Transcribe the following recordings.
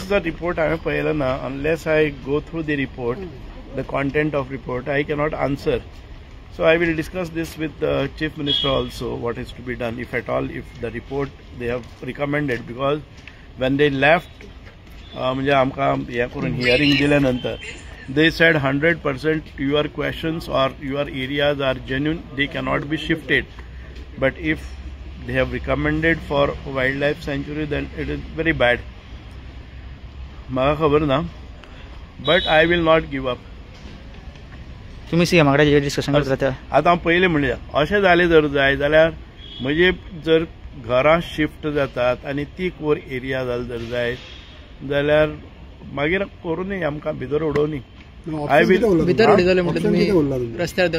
The report हांवें पळयलो ना. Unless I go through the report, the content of report, I cannot answer. So I will discuss this with the Chief Minister also, what is to be done, if at all, if the report they have recommended, because when they left, म्हणजे आमकां हे करून hearing दिल्या नंतर, they said 100% your questions or your areas are genuine, they cannot be shifted. But if they have recommended for wildlife sanctuary, then it is very bad. म्हाका खबर ना, but I will not give up. तुम्ही CM कडेन discussion करता. आतां हांव पयलें म्हणलें अशें जालें जर जाय जाल्यार म्हणजे जर घरां शिफ्ट जातात आनी ती कोर एरिया जाली जर जाय जाल्यार मागीर करूनय आमकां भितर उडोवनी.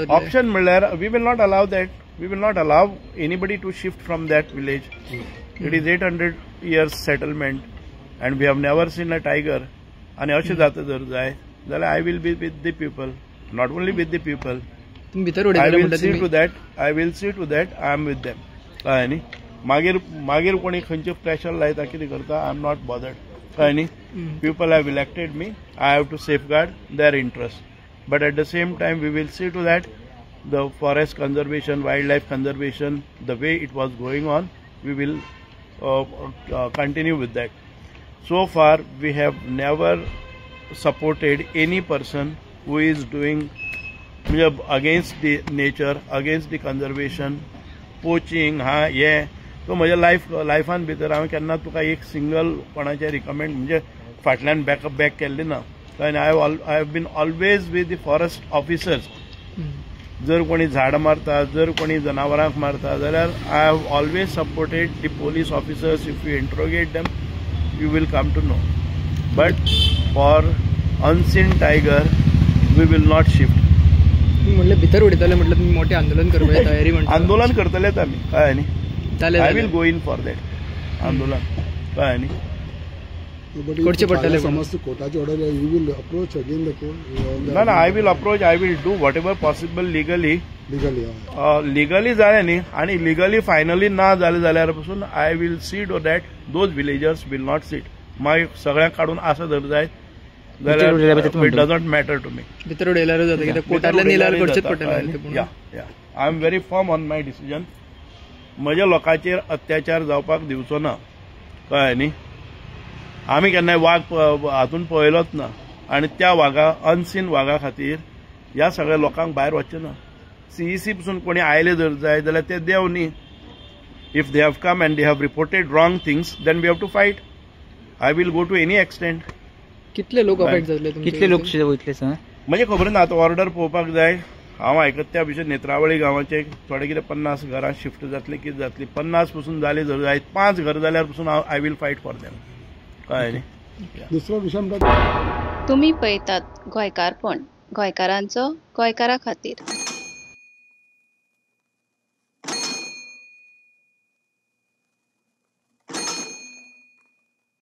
ऑप्शन म्हणल्यार we will not allow that. We will not allow anybody to shift from that village. It is 800 years settlement and we have never seen a tiger. आनी अशें जाता जर जाय जाल्यार I will be with the people. Not only with the people, I will see to that. I am with them. कळ्ळें न्ही. मागीर कोणी खंयचे प्रेशर लायता कितें करता, I am not bothered. कळ्ळें न्ही. People have elected me. I have to safeguard their interests. But at the same time, we will see to that the forest conservation, wildlife conservation, the way it was going on, we will continue with that. So far, we have never supported any person who is doing against the nature, against the conservation, poaching, तो म्हज्या लायफान भितर हांवें केन्ना तुका एक single कोणाचें recommend म्हणजे फाटल्यान बॅक केल्लें ना. I have been always with the forest officers. जर कोणी झाड मारता, जर कोणी जनावरांक मारता जाल्यार I have always supported the police officers. If you interrogate them you will come to know. But for unseen tiger we will not shift. म्हणलं भितर उडयतले म्हटलं तुम्ही मोठे आंदोलन करपाची तयारी म्हणटा. आंदोलन करतलेत आमी. कळ्ळें न्ही. I will go in for that आंदोलन. कळ्ळें न्ही. करचे पडटले. समज कोर्टाची order you will approach again the court. ना I will approach. I will do whatever possible legally जालें न्ही. आनी लिगली फायनली ना जालें जाल्यार पासून I will see to that those villagers will not sit. मागीर सगळ्यांक काडून आसा जर जाय जाल्यार it doesn't matter to me. भितर उडयल्यार जाता कित्याक कोर्टांतल्यान येयल्यार करचेच पडटलें. I am very firm on my decision. म्हज्या लोकांचेर अत्याचार जावपाक दिवचो ना. कळ्ळें न्ही. आमी केन्नाय वाघ हातून पळयलोच ना. आनी त्या अनसीन वाघा खातीर ह्या सगळ्या लोकांक भायर वचचें ना. CEC पसून कोणी आयले जर जाय जाल्यार ते देव न्ही. If they have come and they have reported wrong things then we have to fight. I will go to any extent. कितले लोक अफेक्ट जातले, कितले लोक वयतले सर म्हणजे खबर ना. आतां ऑर्डर पळोवपाक जाय. हांव आयकता त्या भशेन नेत्रावळी गांवाचे थोडे कितें 50 घरां शिफ्ट जातले कितें जातली. 50 पसून जाले जर जाय 5 घर जाल्यार पसून I will fight for them. कळ्ळें न्ही. दुसरो विशय तुम्ही पळयतात गोंयकारपण, गोंयकारांचो गोंयकारा खातीर.